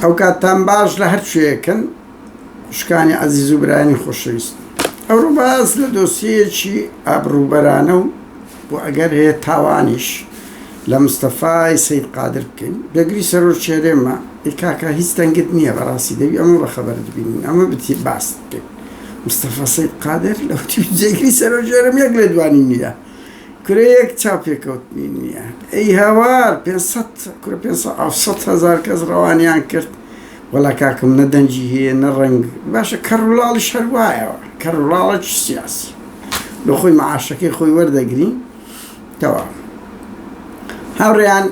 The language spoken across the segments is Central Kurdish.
ئەو کاتتان باش لە هەر شوەیەکەن شکانی عەزیز و برایانی خۆشەویست ئەوڕۆ باس لە دۆسیەیەکی ئابڕووبەرانە و بۆ ئەگەر هەیە تاوانیش لە مستەفای سەید قادر بکەین بەگری سەرۆرچێرێمە کاکە هیچ تەنگت نییە بەڕاستی دەبی ئەمە بەخەبەر ببینین ئەمە بتی باس بکەین مستەفا سەید قادر لەوتی جێگری سەرۆرچێرەم یەک لە دوانی نییە کورەیەک چاپێکەوتنی نییە ئەی هاوار 500,000 کەس ڕەوانیان کرد وەڵا کاکەم نە دەنجی هەیە نە ڕەنگ باشە کەڕولاڵی شەروایەوە کەڕولاڵە چ سیاسی لە خۆی مەعاشەکەی خۆی وەردەگری تەواو هاوڕێیان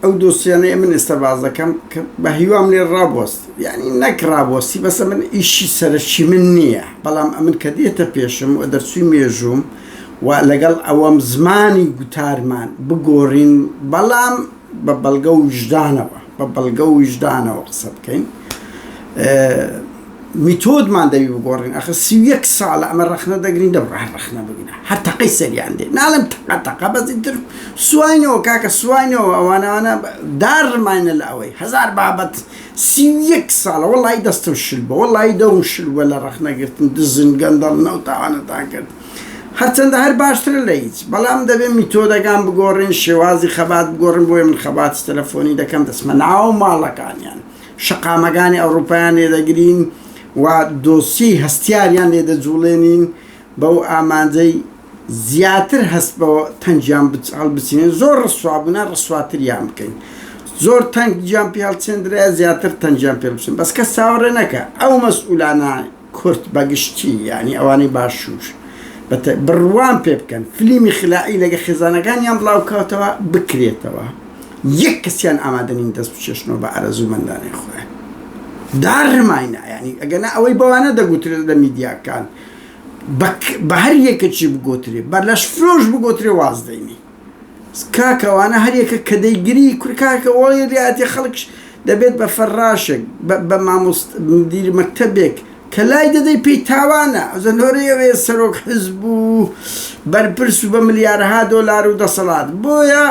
ئەو دۆسیانەیە من ئێستا باز دەکەم کە بە هیوام لێ ڕابوەست یعنی نەک ڕابوەستی بەسە من ئیشی سەرچی من نییە بەڵام ئەمن کە دێتە پێشم و دەرچووی مێژوم و لەگەڵ ئەوەم زمانی گوتارمان بگۆڕین بەڵام بە بەڵگە و وجدانەوە بە بەڵگە و وجدانەوە قسە بکەین میتۆدمان دەوی بگۆڕین ئەخە 31 ساڵە ئەمە ڕەخنە دەگرین دەبڕای ڕەخنە بگینە هەر تەقەی سەریان دێ ناڵم تەقە بەزی تر سوینەوە کاکە سوینەوە ئەوانەوانە دارڕمانە لە ئەوەی هەزار بابەت 31 ساڵە وەڵی دەستم شل بە وەڵی دەوم شل وە لە ڕەخنەگرتن دزن گەندەڵ نەوتاوانەتان کرد هەرچەندە هەر باشترە لە هیچ بەڵام دەبێت میتۆدەکان بگۆڕین شێوازی خەبات بگۆڕن بۆیە من خەباتی تەلەفۆنی دەکەم دەسمە ناو ماڵەکانیان شەقامەکانی ئەوروپایان لێدەگرین و دۆسی هەستیاریان لێدەجوڵێنین بەو ئامانجەی زیاتر هەست بەوە تەنجیان هەڵبچینێن زۆر ڕسوابوونە ڕسواتریان بکەین زۆر تەنگیان پێ هەڵچێندرایە زیاتر تەنجیان پێ بچن بەس کەس چاوەڕێ نەکە ئەو مەسئولانە کورد بەگشتی یعنی ئەوانەی باشوور بڕوان پێ بکەن فلیمی خلائی لەگە خێزانەکانیان بڵاو کاتەوە بکرێتەوە یەک کەسیان ئامادەنین دەست بچێشنەوە بە ئارەزوومەندانی خۆیان داڕماینە ینی ئەگەنا ئەوەی بەوانە دەگوترێت لە میدیاکان بە هەر یەکەچی بگۆترێ بە لەش فرۆش بگۆترێ واز دەینی کاکەوانە هەر یەکە کە دەیگری کورکاکە ئەوڵی ریاتی خەڵکش دەبێت بە فەرڕاشێک بە مامۆستادیر مەکتەبێک کە لای دەدەی پێی تاوانە زەنۆرەیەوێ سەرۆک حزب و بەرپرس و بە ملیارها دۆلار و دەسەڵات بۆیە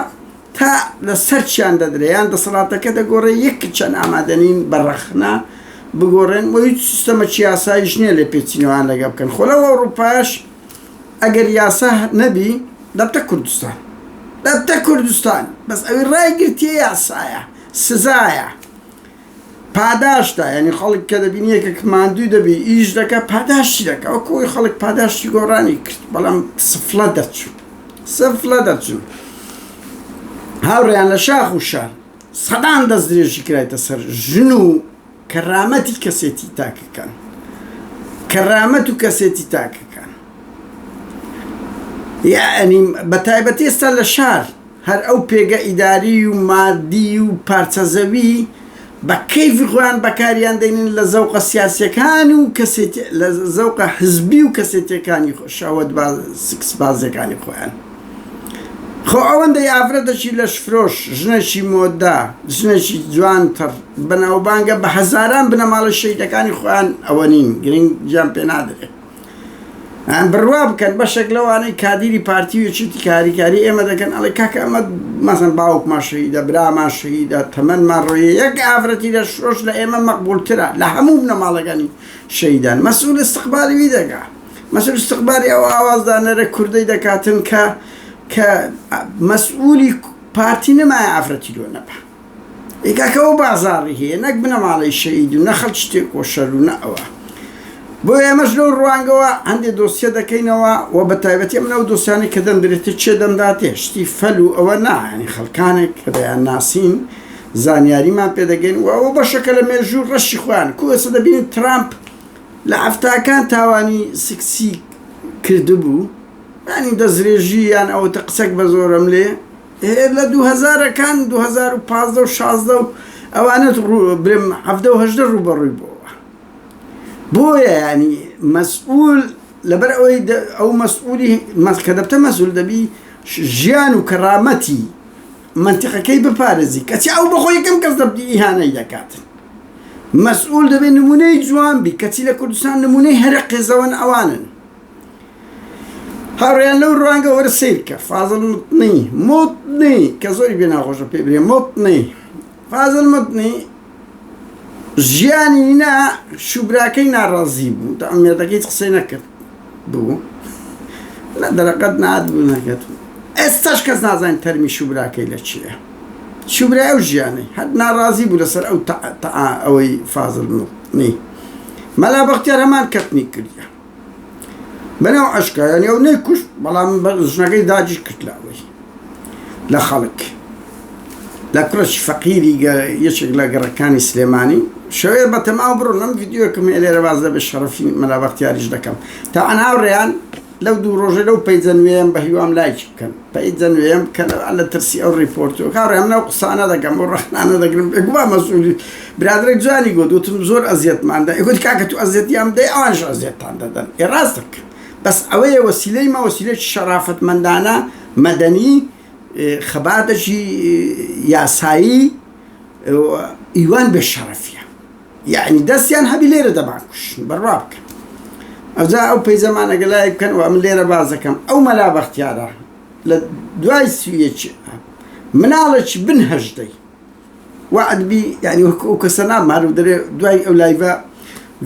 تا لە سەرچیان دەدرێیان دەسەڵاتەکە دەگۆڕێ یەک چەند ئامادەنین بە ڕەخنا بگۆڕێن و هیچ سیستەمەکی یاسایش نییە لێ پێچینەوەیان لەگە بکەن خۆلەوە ئەوروپاش ئەگەر یاسا نەبی دەبتە کوردستان دەبتە کوردستان بەس ئەوی ڕایگرتیە یاسایە سزایە پاداشتا یعنی خەڵک کە دەبینی یەکێک ماندوو دەبی ئیش دەکە پاداشتی دەکە ئەو کۆی خەڵک پاداشتی گۆڕانی کرد بەڵام سفلە دەرچوو هاوڕێیان لە شاخ و شار سەدان دەست درێژی کرایتە سەر ژن و کەرامەتی کەسێتی تاکەکان کەرامەت و کەسێتی تاکەکان یعنی بە تایبەتی ئێستا لە شار هەر ئەو پێگە ئیداری و مادی و پارچەزەوی بە کەیفی خۆیان بەکاریان دەینن لە زەوقە سیاسیەکان و لە زەوقە حزبی و کەسێتیەکانی شاوەت سکس بازەکانی خۆیان خۆ ئەوەندەی ئافرەتەشی لەش فرۆش ژنێکی مۆدا ژنێکی جوانتر بەناوبانگە بە هەزاران بنەماڵە شەیدەکانی خۆیان ئەوە نین گرنگ جیان پێ نادرێت بڕوا بکەن بەشێک لەوانەی کادیری پارتی و چیتی کاریکاری ئێمە دەکەن ئەڵێ کاکە ئەمە مەسەن باوکمان شەهیدە برامان شەهیدە تەمەنمان ڕۆیە یەک ئافرەتی لە شۆش لە ئێمە مەقبولترە لە هەموو بنەماڵەکانی شەهیدان مەسئول استقبالی وی دەکا مەسئول استقبالی ئەو ئاوازدانەرە کوردەی دەکاتن کە مەسئولی پارتی نەمایە ئافرەتی لۆ نەبە ئێکاکەەوە بازاڕی هەیە نەک بنەماڵی شەهید و نەخەڵ شتێک کۆشەر و نەئەوە بۆ ئێمەش لەو ڕوانگەوە هەندێک دۆسیە دەکەینەوە و بە تایبەتی ئەم نەو دۆسیانی کە دەمدرێتە چێ دەمداتێ شتی فەل و ئەوە نایانی خەڵکانێک کە دەیان ناسین زانیاریمان پێدەگەین و ئەوە بەشەکە لە مێژوو ڕەشی خۆیان کو ئێستا دەبینین ترامپ لە ئەفتاکان تاوانی سکسی کردبوو ینی دەستێژی یان ئەوە قسەک بە زۆرم لێ لە 2000ەکان 2015 و 16 و ئەوانەت برم 1970 ڕوبەڕووی بۆیە ینی مەسئول لەبەر ئەوەی ئەو مەسئولی کە دەبتە مەسئول دەبی ژیان و کەرامەتی منتیقەکەی بپارێزی کەچی ئەو بەخۆی یەکەم کەس دەبدی ئیهانەی دەکات مەسئول دەبێت نمونەی جوان بی کەچی لە کوردستان نمونەی هەرە قێزەوەن ئەوانن هاوڕێیان لەو ڕوانگە وەرە سیرکە فازڵ متنی کە زۆری بێ ناخۆشە پێ برێ متنی فازڵ متنی ژیانی نا شوبراکەی ناڕازی بوو تا ئەمێردەکەی قسەی نەکرد بوو لە دەرەقەت نات بوو نەکرد ئێستاش کەس نازانین تەرمی شوبراکەی لە چییە شوبرای ئەو ژیانەی هەر ناڕازی بوو لەسەر ئەو ئەوەی فازڵ نی مەلا بەختیار هەمان کەتنی کردیە بەناو عەشقا ئەو نەیکوشت بەڵام ژنەکەی داگیر کرد لە ئەوەی لە خەڵک لە کوڕێکی فەقیری یەکێک لە گەڕەکانی سلێمانی شەوێ بە تەماو بڕۆ لەم ڤیدیۆکەم لێرە بازدە بە شەرەفی مەلا بەختیاریش دەکەم تا هاوڕێیان لەو دوو ڕۆژە لەو پەیجە نوێیەم بە هیوام لایکی بکەن پەیجە نوێیەم بکەن لە ترسی ئەو ڕیپۆرتۆ هاوڕێم ناو قسانە دەکەم و ڕەخنانە دەگرم گووا مەسئولی برادرێک جوانی گوت وتم زۆر ئەزیەتماندا گوت کاکە تو ئەزیەتیام دەی ئەوانش ئەزیەتتان دەدەن ڕاست دەکەن بەس ئەوەیە وەسیلەی ما وەسیلەی شەرافەتمەندانە مەدەنی خەباتێکی یاسایی ئیوان بێ شەرەفیە یعنی دەستیان هەبی لێرە دەبانکوشن بەڕوا بکەن ئەوجا ئەو پەیزەمانە گەلای بکەن و ئەم لێرە باز دەکەم ئەو مەلا بەختیارە لە دوای سویەکی مناڵێکی بن هەژدەی وعدبی یعنی وەکو کەسە نامار و دەرێ دوای ئەو لایڤە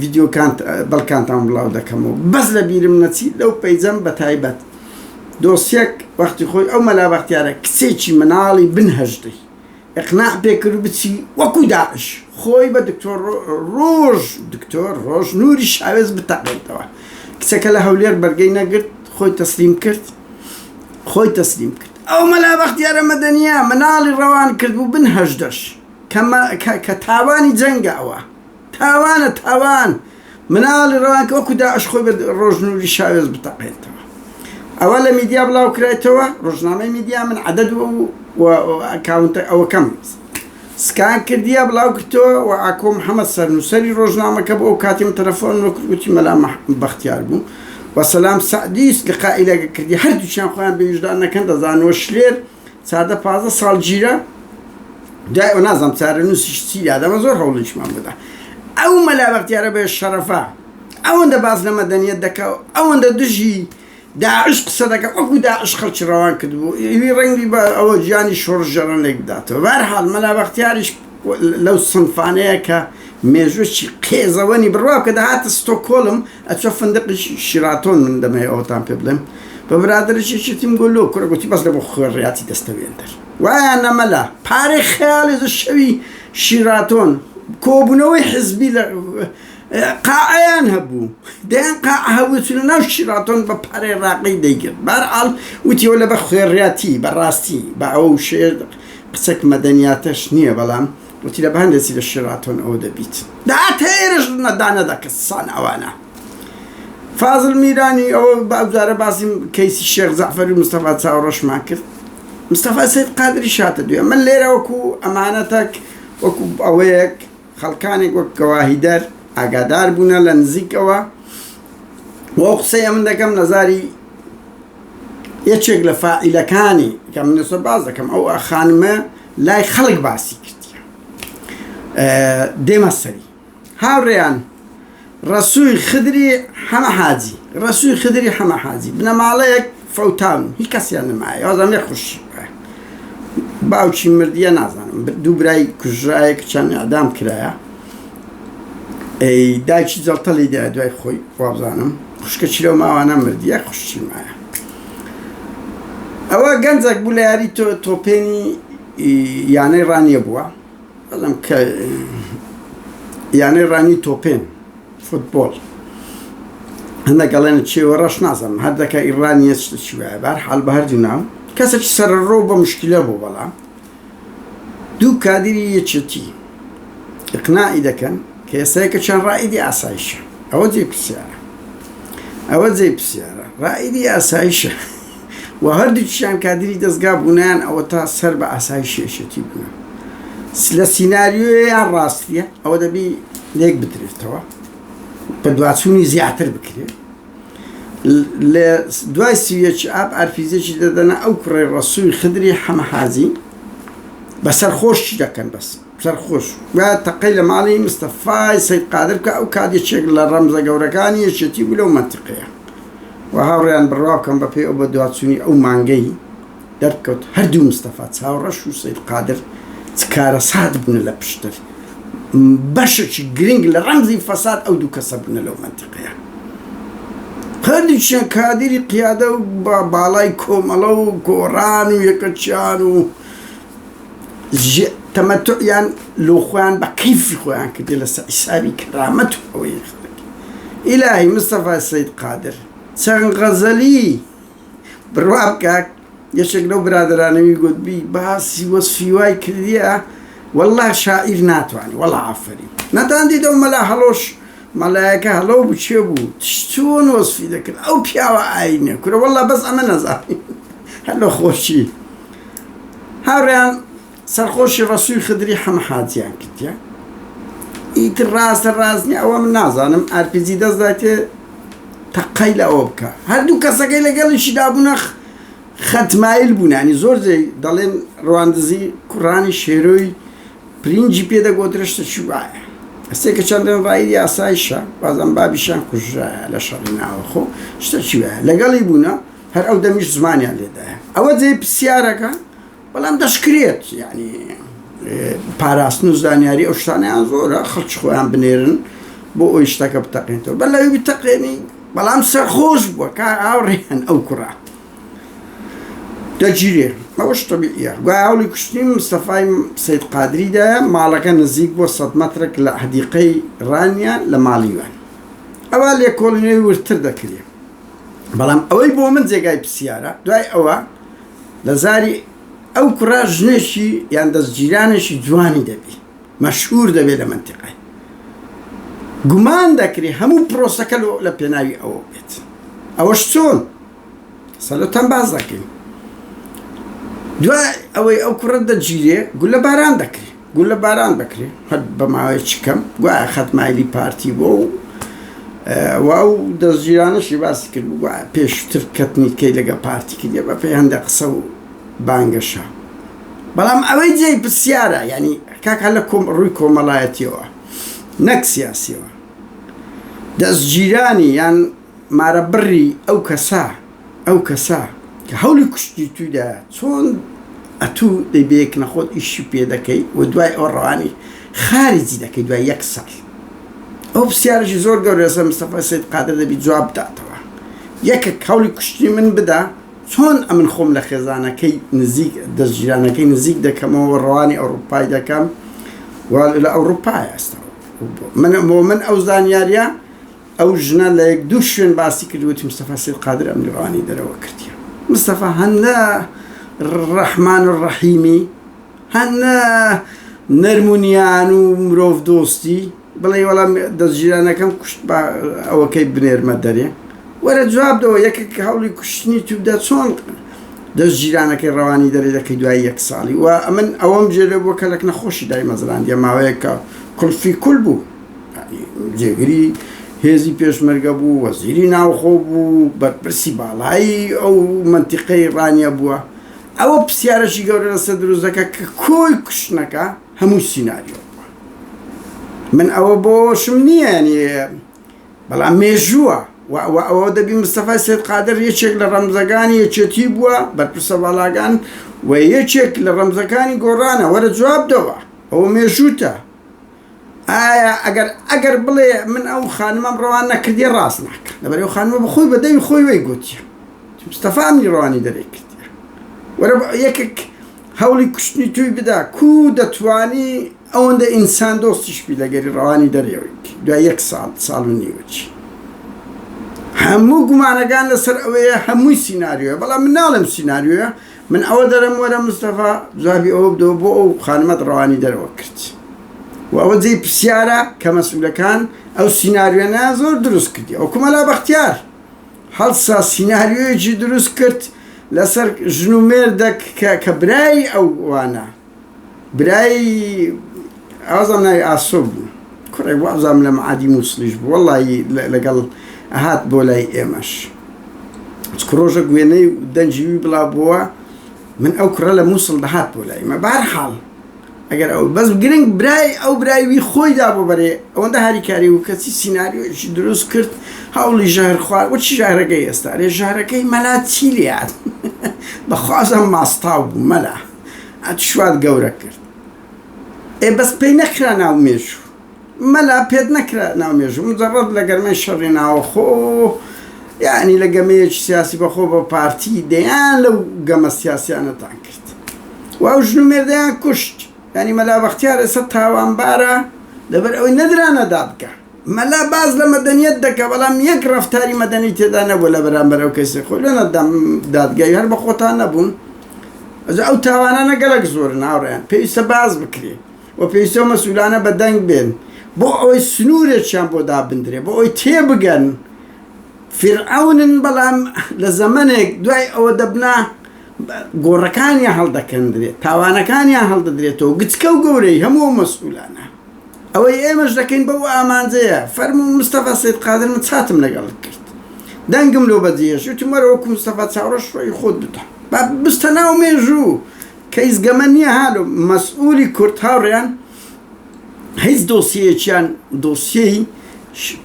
ڤیدیۆکان بەڵکانتان بڵاو دەکەمەوە بەس لە بیرم نەچی لەو پەیجەم بە تایبەت دۆسیەک وەختی خۆی ئەو مەلا بەختیارە کچێکی مناڵی بن هەژدەی ئەقناع پێکرد بچی وەکو داعش خۆی بە دکتۆر ڕۆژ نووری شاوێز بتەقێتەوە کچەکە لە هەولێر بەرگەی نەگرت خۆی تەسلیم کرد ئەو مەلا بەختیارە مەدەنیە مناڵی ڕەوان کرد بوو بن هەژدەش کە تاوانی جەنگە ئەوە تاوان مناڵی ڕەوان کە وەکو داعش خۆی بە ڕۆژ نووری شاوێز بتەقێتەوە ئەوە لە میدیا بڵاو کرێتەوە ڕۆژنامەی میدیا من عەدەد و ئەکاونتە ئەوە کەم سکان کردیە بڵاو کردەوە و ئاکۆ محەممەد سەرنووسەری ڕۆژنامەکە بۆ ئەو کاتیم تەلەفۆن وەکوتی مەلا بەختیار بوو وەسەلام سەعدیس لقائی لەگە کردی هەردووچیان خۆیان بە ویژدان نەکەن دەزانەوە شلێر 14 ساڵ گیرە دوای ئەو نازانم چارەنووسیش چی یادەمە زۆر هەوڵێکمان بدە ئەو مەلا بەختیارە بێ شەرەفە ئەوەندە باز لە مەدەنیەت دەکا ئەوەندە دژی داعش قسە دەکە وەکو داعش خەڵکی ڕەوان کردبوو ئیوی ڕەنگی بە ئەوە گیانی شۆڕژەڕەن لێک بداتەوە بەرحاڵ مەلا بەختیاریش لەو سنفانەیە کە مێژوەکی قێزەوەنی بڕوا کە دەهاتە ستۆکۆڵم ئەچۆ فندقی شیراتۆن من دەمەیە ئەوتان پێ بڵێم بە برادرێکیشتیم گۆلۆ کوڕە گوتی بەس لە بۆ خوێڕیاتی دەستەوێندەر وایە نەمەلا پارەی خەیاڵی شەوی شیراتۆن کۆبوونەوەی حزبی لە قاعیان هەبوو دەیان قاع هەبووچونە ناو شیراتۆن بە پارەی ڕاقی دەیگرت بەرحاڵ وتیەوە لە بە خوێڕیاتی بەڕاستی بە ئەو شێر قسەک مەدەنیاتەش نییە بەڵام وتی لە بەهندێکی لە شیراتۆن ئەوە دەبیت داات هێرش نەدانەدا کەسان ئەوانە فازڵ میرانی ئەوە بەجارە باسیم کەیسی شێخ زەعفەری و مستەفا چاوەڕۆشمان کرد مستەفا سەید قادری شاتە دوێ من لێرە وەکو ئەمانەتەک وەکو ئەوەیەک خەڵکانێک وەک گەواهیدەر ئاگادار بوونە لە نزیکەوە وە قسەیە من دەکەم نەزاری یەکێک لە فاعیلەکانی کە منێسە باز دەکەم ئەو خانمە لای خەڵک باسی کردیە دێمە سەری هاوڕێیان ڕەسووی خدری هەمە حاجی بنەماڵەیەک فەوتاون هیچ کەسیان نمایە ئازامێ خوشی باوکی مردیە نازانم دوو برای کوژرایەک چەند ئەدام کرایە دایکی جەڵتەڵی دا دوای خۆی وابزانم خوشکەچی لەو ماوانە مردیە خوشی مایە ئەوە گەنجێک بوو لە یاری تۆپێنی یانەی ڕانیە بووە بەڵام کە یانەی ڕانی تۆپێن فوتبۆڵ هەندێک گەڵێنە چێوە ڕەش نازانم هەر دەکە ئیڕانیە چی وایە بەرحاڵ بە هەردوو ناو کەسێکی سەرڕۆ بە مشکلە بوو بەڵام دوو کادری یەکێتی ئیقناعی دەکەن کە ئێستایکە چەند ڕائیدی ئاسایشە ئەوە جێ پرسیارە ڕائیدی ئاسایشە و هەردووچیان کادری دەستگا بوونیان ئەوە تا سەر بە ئاسایشێشەتی بوون لە سیناریۆیان ڕاستیە ئەوە دەبی لێک بدرێتەوە بە دواچوونی زیاتر بکرێت لە دوای سویەکی ئاب ئارفیزێکی دەدەنە ئەو کوڕی ڕەسووی خدری هەمە حاجی بە سەرخۆشی دەکەن بەس سەرخۆش و تەقەی لە ماڵی مستەفای سەید قادر کە ئەو کاتێک لە ڕەمزە گەورەکانی یەکێتی بوو لەو منتیقەیە و هاوڕێیان بڕاوکەم بە پێی ئەو بە دواچوونی ئەو مانگەی دەرکەوت هەردوو مستەفا چاوڕەش و سەید قادر کارە سات بوون لە پشتر بەشێکی گرنگ لە ڕەمزی فەساد ئەو دوو کەسە بوونە لەو منتیقەیە. هەردووچیان کادری قیادە و باڵای کۆمەڵە و گۆڕان و یەکەچیان و تەمەتوعیان لۆ خۆیان بە کەیفی خۆیان کردی لەسەر ئیساری کەرامەت و ئەوەی خەڵک. ئیلاهی مستەفا سەید قادر چەند غەزەلی بڕوا بکە یەکێک لەو برادرانەوی گوتبی باسی وەسفی وای کردیە والله شاعیر ناتوانێت والله ئافەری نەتاندیدەوە مەلا هەڵۆش مەلایەکە هەڵەو بچێ بوو چۆن وەسفی دەکرد ئەو پیاوە ئاینێ کورە والله بەس ئەمە نەزانی هەلۆ خۆشی هاوڕێیان سەرخۆشی ڕەسووی خدری هەمە حاجیان کردیە ئیتر ڕاستە ڕاستنی ئەوە من نازانم ئارپیجی دەستداتێ تەقەی لە ئەوە بکە هەردوو کەسەکەی لەگەڵیشی دابوونە خەتمایل بوونانی زۆر جێ دەڵێن ڕواندزی کوڕانی شێرۆی پرینجی پێدەگۆترشتە چی وایە ئەستێکە چەندێن ڕایی یاسایشە بازم بابیشان کوژایە لە شەڕی ناوەخۆ شتە چی وایە لەگەڵی بوونە هەر ئەو دەمیش زمانیان لێدایە ئەوە جێ پرسیارەکە بەڵام دەشکرێت یعنی پاراستن و زانیاری ئەو شتانیان زۆرە خەڵکی خۆیان بنێرن بۆ ئەوی شتەکە بتەقێنەوە بەلەوی بتەقێنی بەڵام سەرخۆش بووە کا ئاوڕێیان ئەو کوڕە دەگیرێ ئەوەش تەبیعیە گوای هەوڵی کوشتنی مستەفای سەید قادریدایە ماڵەکە نزیک بۆ 100 مەترێک لە حەدیقەی ڕانیان لە ماڵیوان ئەوە لێکۆڵینەوەی ورتر دەکرێت بەڵام ئەوەی بۆ من جێگای پرسیارە دوای ئەوە لە زاری ئەو کوڕا ژنێکی یان دەستگیرانێکی جوانی دەبی مەشهور دەبێت لە منتیقەی گومان دەکرێت هەموو پرۆسەکە لە پێناوی ئەوە بێت ئەوەش چۆن سەلۆتان باز دەکەین دوای ئەوەی ئەو کوڕە دەگیرێ گول لە باران دەکرێت گول لە باران بکرێت هەر بە ماوەی چکەم گوایە خەتمایلی پارتی بۆ و ئەو دەستگیرانەشی باسی کرد گوایە پێشتر کەتنیکەی لەگە پارتی کردێ بە پێی هەندێک قسە و بانگەشە بەڵام ئەوەی جێی پرسیارە ینی کاکە لە ڕووی کۆمەڵایەتیەوە نەک سیاسیەوە دەستگیرانی یان مارە بڕی ئەو کەسە کە هەوڵی کوشتی توویدا چۆن ئەتوو دەیبێک نەخۆت ئیشی پێ دەکەی و دوای ئەو ڕەوانی خارجی دەکەی دوای 1 ساڵ ئەو پرسیارەشی زۆر گەورە لەسەر مستەفا سەید قادر دەبی جواب بداتەوە یەکێک هەوڵی کوشتی من بدا چۆن ئەمن خۆم لە خێزانەکەی نزیک دەستگیرانەکەی نزیک دەکەمەوە ڕەوانی ئەوروپای دەکەم لە ئەوروپای ئەستەوە من ئەو زانیاریە ئەو ژنە لە 1-2 شوێن باسی کردوەتی مستەفا سەید قادر ئەم ڕەوانی دەرەوە کردیە مستەفا هەندە ڕەحمان و ڕەحیمی هەندە نەرمونیان و مرۆڤ دۆستی بڵێ وەڵام دەستگیرانەکەم کوشت بە ئەوەکەی بنێرمە دەرێ وەرە جواب دەوە یەکێک هەوڵی کوشتنی تودا چۆن دەستگیرانەکەی ڕەوانی دەرێ دەکەی دوای 1 ساڵی و ئەمن ئەوەم جێرە بووە کە لەک نەخۆشی دای مەزراندیە ماوەیەکە کولفی کول بوو جێگری هێزی پێشمەرگە بوو وەزیری ناوخۆ بوو بەرپرسی باڵایی ئەو منتیقەی ڕانیە بووە ئەوە پرسیارەشی گەورە لەسەر دروستەکە کە کۆی کوشتنەکە هەموو سیناریۆ بووە من ئەوە بۆشم نییە ینی بەڵام مێژووە ئەوە دەبی مستەفای سەید قادر یەکێک لە ڕەمزەکانی یەکێتی بووە بەرپرسە باڵاگان و یەکێک لە ڕەمزەکانی گۆڕانە وەرە جواب دەوە ئەوە مێژووتە ئایا ئەگەر بڵێ من ئەو خانمەم ڕەوان نەکردیە ڕاست ناکە لەبەر ئەو خانمە بەخۆی بەدەوی خۆی وەی گوتیە مستەفا ئەمنی ڕەوانی دەرێ کردیە وەرە یەکێک هەوڵی کوشتنی توی بدا کو دەتوانی ئەوەندە ئینسان دۆستیش بی لەگەری ڕەوانی دەرێەوەی دوای 1 ساڵ و نیوەچی هەموو گومانەکان لەسەر ئەوەیە هەمووی سیناریۆە بەڵام من ناڵێم سیناریۆە من ئەوە دەرم وەرە مستەفا جوابی ئەوە بدەوە بۆ ئەو خانمەت ڕەوانی دەرەوە کرد و ئەوە جێی پرسیارە کە مەسئولەکان ئەو سیناریۆیانە زۆر دروست کردی ئەو کۆمەلا بەختیار هەڵسا سیناریۆیەکی دروست کرد لەسەر ژن و مێردێک کە برای ئەو وانە برای ئازام ناوی ئاسۆ بوو کوڕێ وازام لە معادی مووسڵیش بوو وەڵڵی لەگەڵ ئەهات بۆ لای ئێمەش ڕۆژە گوێنەی دەنجیوی بڵا بووە من ئەو کوڕە لە مووسڵ دەهات بۆ لای مە بەرحاڵ ئەگەر ئەو بەس گرنگ برای ئەو برایوی خۆیدا بۆ بەرێ ئەوەندە هاریکاری و کەسی سیناریۆیەکی دروست کرد هەوڵی ژەهر خوارد وەچی ژارەکەی ئێستا لێ ژارەکەی مەلا چی لێات بەخوازم ماستاو بوو مەلا ئەت شوات گەورە کرد بەس پێی نەکرا ناو مێژوو مەلا پێت نەکرا ناو مێژوو مجەڕەد لە گەرمەی شەڕی ناوەخۆ یعنی لە گەمەیەکی سیاسی بەخۆ بە پارتی دەیان لەو گەمە سیاسیانەتان کرد و ئەو ژن و مێردەیان کوشت ینی مەلا بەختیار ئێستا تاوانبارە لەبەر ئەوەی نەدرانە دادگا مەلا باز لە مەدەنیەت دەکە بەڵام یەک ڕەفتاری مەدەنی تێدا نەبوو لە بەرامبەر ئەو کەسی خۆی لە دادگای هەر بە خۆتان نەبوون ئەو تاوانانە گەلک زۆرن هاوڕێیان پێویستە باز بکرێ و پێویستە مەسئولانە بەدەنگ بێن بۆ ئەوەی سنوورێکیان بۆ دابدرێ بۆ ئەوەی تێبگەن فرعونن بەڵام لە زەمانێک دوای ئەوە دەبنا گۆڕەکانیان هەڵدەکەندرێت تاوانەکانیان هەڵدەدرێتەوە گچکە و گەورەی هەموو مەسئولانە ئەوەی ئێمەش دەکەین بەو ئامانجەیە فەرموو مستەفا سید قادر من چاتم لەگەڵ کرد دەنگم لۆ بەجێش وتم وەرە وەکو مستەفا چاوەڕە شڕۆی خۆت بتە بستە ناو مێژوو کە هیچ گەمە نییە هالو مەسئولی کورد هاوڕێیان هیچ دۆسیەکیان دۆسیەی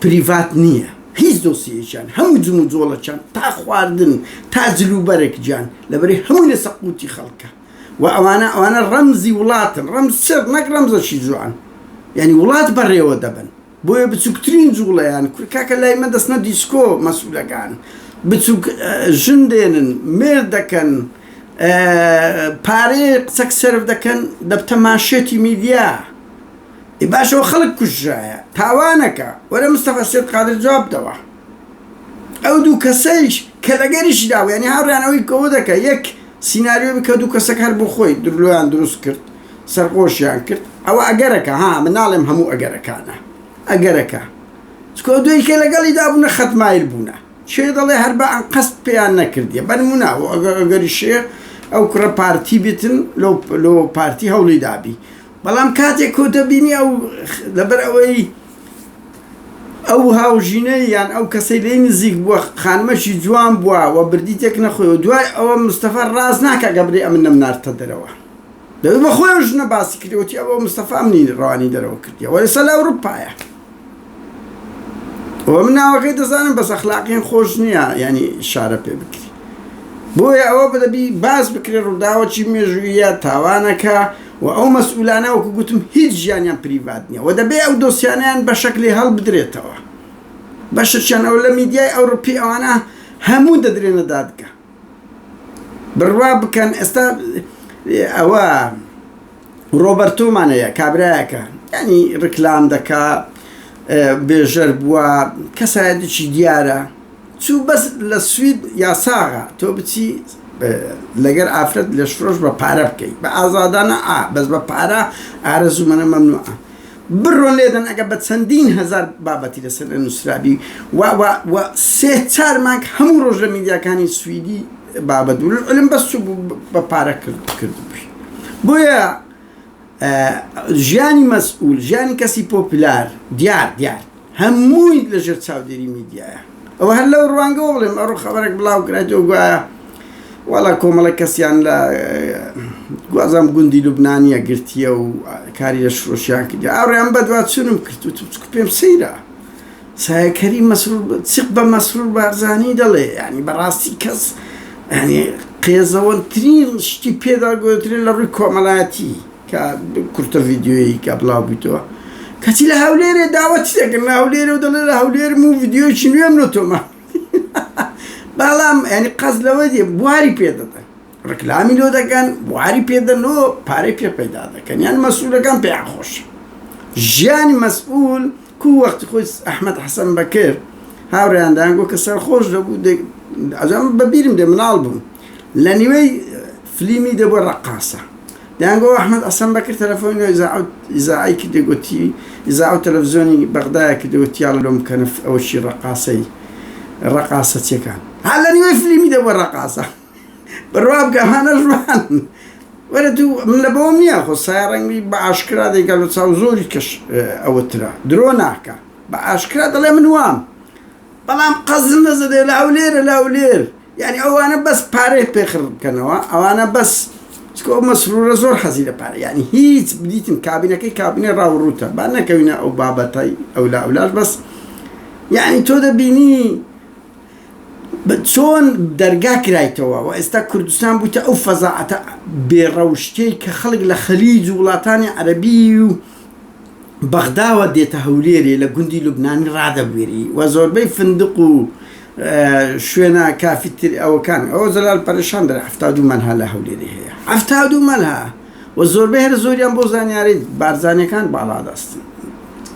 پریڤات نییە هیچ دۆسیەکیان هەموو جم و جۆڵەکیان تا خواردن تا جلوبەرێک گیان لەبەری هەمووی لە سەقوتی خەڵکە و ئەوانە ڕەمزی وڵاتن ڕەمز چێت نەک ڕەمزەشی جوان یعنی وڵات بەڕێوە دەبن بۆیە بچووکترین جوڵەیان کاکە لای من دەستنە دیسکۆ مەسئولەکان بچووک ژن دێنن مێر دەکەن پارەی قسەک سەرف دەکەن دەبتە ماشێتی میدیا باشەوە خەڵک کوژایە تاوانەکە وەرە مستەفا سید قادر جواب دەوە ئەو دوو کەسەیش کە لەگەریشی داوە ینی هاوڕیانەوەی کەوە دەکە یەک سیناریۆ بکە دوو کەسەک هەر بۆ خۆی درلۆیان دروست کرد سەرخۆشیان کرد ئەوە ئەگەرەکە ها من ناڵێم هەموو ئەگەرەکانە ئەگەرەکە چکۆ دوی کە لەگەڵی دابوونە خەتمایل بوونە شێ دەڵێ هەر بە ئەن قەست پێیان نەکردیە بەنمونە ئەگەری شێ ئەو کوڕە پارتی بێتن لۆ پارتی هەوڵی دابی بەڵام کاتێک کۆ دەبینی ئەو لەبەر ئەوەی ئەو هاوژینەی یان ئەو کەسەی لێی نزیک بووە خانمەشی جوان بووە و بردی تێک نەخۆی و دوای ئەوە مستەفا ڕاز ناکە گەبرێ ئەمن نەمنارتە دەرەوە دەبێت بە خۆی ژنە باسی کردیوەتی ئەوە مستەفا ئەمنی ڕوانی دەرەوە کردیە وە لەسەر لە ئەوروپایە وە من ناوەکەی دەزانم بەس ئەخلاقیان خۆش نییە ینی شارە پێ بکری بۆیە ئەوە بدەبی باز بکرێ ڕووداوەکی مێژوویە تاوانەکە و ئەو مەسئولانە وەکو گوتم هیچ ژیانیان پریڤات نییە و دەبێ ئەو دۆسیانیان بە شەکلی هەڵ بدرێتەوە بەشەکیان ئەو لە میدیای ئەوروپی ئەوانە هەموو دەدرێنە دادگا بڕوا بکەن ئێستا ئەوە ڕۆبەرتۆمانەیە کابرایەکە ینی ڕکلام دەکا بێژەر بووە کەسایەتێکی دیارە چوو بەس لە سوید یاساغا تۆ بچی لەگەر ئافرەت لە شفرۆش بە پارە بکەیت بە ئازادانە بەس بە پارە ئارەزوو منە مەمنوعە بڕۆن لێدەن ئەگە بە چەندین هەزار بابەتی لەسەر نووسرابی و سێ چار مانگ هەموو ڕۆژ لە میدیاکانی سویدی بابەت علم بەس چوو بە پارە کردبووی بۆیە ژیانی مەسئول ژیانی کەسی پۆپولار دیار هەمووی لەژێر چاودێری میدیایە ئەوە هەر لەو ڕوانگەوە بڵێم ئەڕۆ خەبەرێک بڵاو کرایەوە گوایە وەڵا کۆمەڵە کەسیان لە گوازام گوندی لوبنانیە گرتیە و کاری لە شرۆشیان کردی ئاڕێیان بەدوا چونم کرد و پێم سەیرە سایەکەری مەسرور چق بە مەسرور بارزانی دەڵێ ینی بەڕاستی کەس ینی قێزەوەترین شتی پێدا گوترێن لە ڕووی کۆمەڵایەتی کە کورتە ڤیددیۆیی کە بڵاو بوویتەوە کەچی لە هەولێرێ داوەتی دەکەن لە هەولێرە و دەڵێ لە هەولێرم و ڤیددیۆیکی نوێم نۆتۆمە بەڵام ینی قەز لەوە دێ بواری پێدەدەن ڕکلامی لۆ دەکەن بواری پێدەنەوە پارەی پێ پەیدا دەکەن یان مەسئولەکان پێیان خۆش ژیانی مەسئول کو وەختی خۆی ئەحمەد حەسەن بەکر هاوڕێیان دایانگۆ کە سەرخۆش دەبوو ئەزانم بەبیرم دێ مناڵ بووم لە نیوەی فلیمی دەبووە ڕەقاسە دایانگۆ ئەحمەد حەسەن بەکر تەلەفۆنی ئیزاعی کردێ گوتی ئیزاع و تەلەڤیزۆنی بەغدایە کردێ گوتی یاڵە لۆم بکەنە ئەوەشی ڕەقاسەی ڕەقاسە چێکان هەر لە نیوەی فلیمی دەبووە ڕەقاسە بڕوا بکە ئەمانە ژوان وەرە دوو من لە بەوەم نییە خۆ سایە ڕەنگی بە ئاشکرا دەیگەل بە چاو زۆری کەش ئەوەترا درۆ ناکە بە ئاشکرا دەڵێ من وام بەڵام قەزم نەزەدێ لە هەولێرە لە هەولێر یعنی ئەوانە بەس پارەی پێخڕ بکەنەوە ئەوانە بەس چکۆ مەسرورە زۆر حەزی لە پارە یعنی هیچ بدیتن کابینەکەی کابینە ڕاوڕوتە با نەکەوینە ئەو بابەتای ئەولا ئەولاش بەس یعنی تۆ دەبینی چۆن دەرگا کرایتەوە و ئێستا کوردستان بوویتە ئەو فەزاعەتە بێڕەوشتەی کە خەڵک لە خەلیج و وڵاتانی عەرەبی و بەغداوە دێتە هەولێرێ لە گوندی لوبنانی ڕادەبوێری و زۆربەی فندق و شوێنە کافیتر ئەوەکان ئەوە زەلال پەرێشان دەرە 72 مەلها لە هەولێرێ هەیە 72 مەلها و زۆربەی هەر زۆریان بۆ زانیاری بارزانەکان باڵا دەستن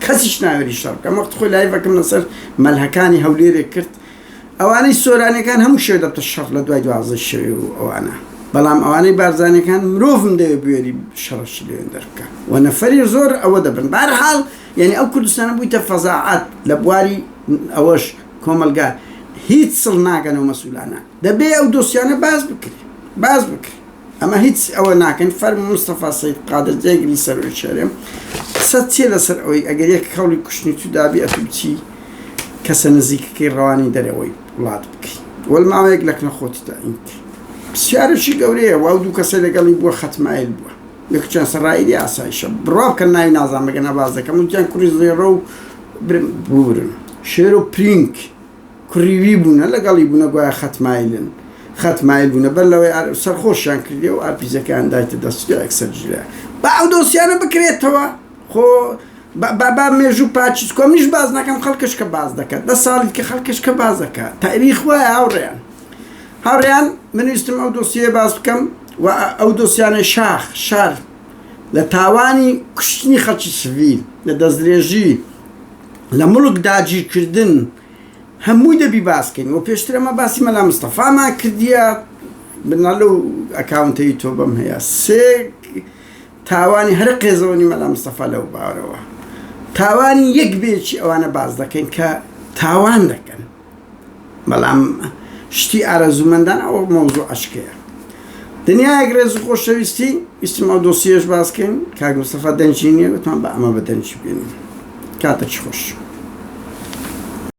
کەسیش ناوێری شەڕ بکە وەخت خۆی لایڤەکەم لەسەر مەلهەکانی هەولێرێ کرد ئەوانەی سۆرانەکان هەموو شێ دەبتە شەڕ لە دوای 12 شەوێ و ئەوانە بەڵام ئەوانەی بارزانەکان مرۆڤم دەوێت بوێری شەڕەشی لێوێن دەربکە و نەفەری زۆر ئەوە دەبن بەهەرحاڵ یعنی ئەو کوردستانە بوویتە فەزاعەت لە بواری ئەوەش کۆمەلگا هیچ سڵ ناکەنەوە مەسئولانە دەبێ ئەو دۆسیانە باز بکرێ ئەمە هیچ ئەوە ناکەن فەرم مستەفا سەید قادر جێگری سەرۆی شێرێم سەد چێ لەسەر ئەوەی ئەگەر یەک خەڵی کوشتنی تو دابی ئەتو بچی کەسە نزیکەکەی ڕەوانی دەرەوەی وڵات بکەیت وەلماوەیەک لەکنە خۆتی تا ئینت پرسیارەشی گەورەیە واو دوو کەسە لەگەڵی بووە خەتمایل بووە یەکچیان سەرڕایدی ئاسایشە بڕوا بکەن ناوی نازان بەگە نەباز دەکەم وتیان کوڕی زێڕە و بورن شێر و پرینک کوڕیوی بوونە لەگەڵی بوونە گوایە خەتمایل بوونە بەر لەوەی سەرخۆشیان کردی و ئارپیزەکان دایتە دەستی ئەکسەرجرە با ئەو دۆسیانە بکرێتەوە خۆ با مێژوو پاچیت کۆمیش باز ناکەم خەڵکش کە باز دەکات 10 ساڵی کە خەڵکش کە باز دەکات تاریخ وایە هاوڕێیان من ویستم ئەو دۆسیە باز بکەم و ئەو دۆسیانە شار لە تاوانی کوشتنی خەڵکی سڤیل لە دەستدرێژی لە مڵک داگیرکردن هەمووی دەبی باسکەین و پێشتر ئەمە باسی مەلا مستەفامان کردیە بناڵ و ئەکاونتەی تۆ بەم هەیە سێ تاوانی هەر قێزەوەنی مەلا مستەفا لەو باوەرەوە تاوانی یەک بێکی ئەوانە باز دەکەین کە تاوان دەکەن بەڵام شتی ئارەزومەندان ئەوە مەوزوع عشکەیە دنیایەک ڕێز و خۆشەویستی ویستم ئەو دۆسیەش باسکەین کاک مستەفا دەنجی نییە بتوان بە ئەمە بە دەنجی بێنین کاتێکی خۆش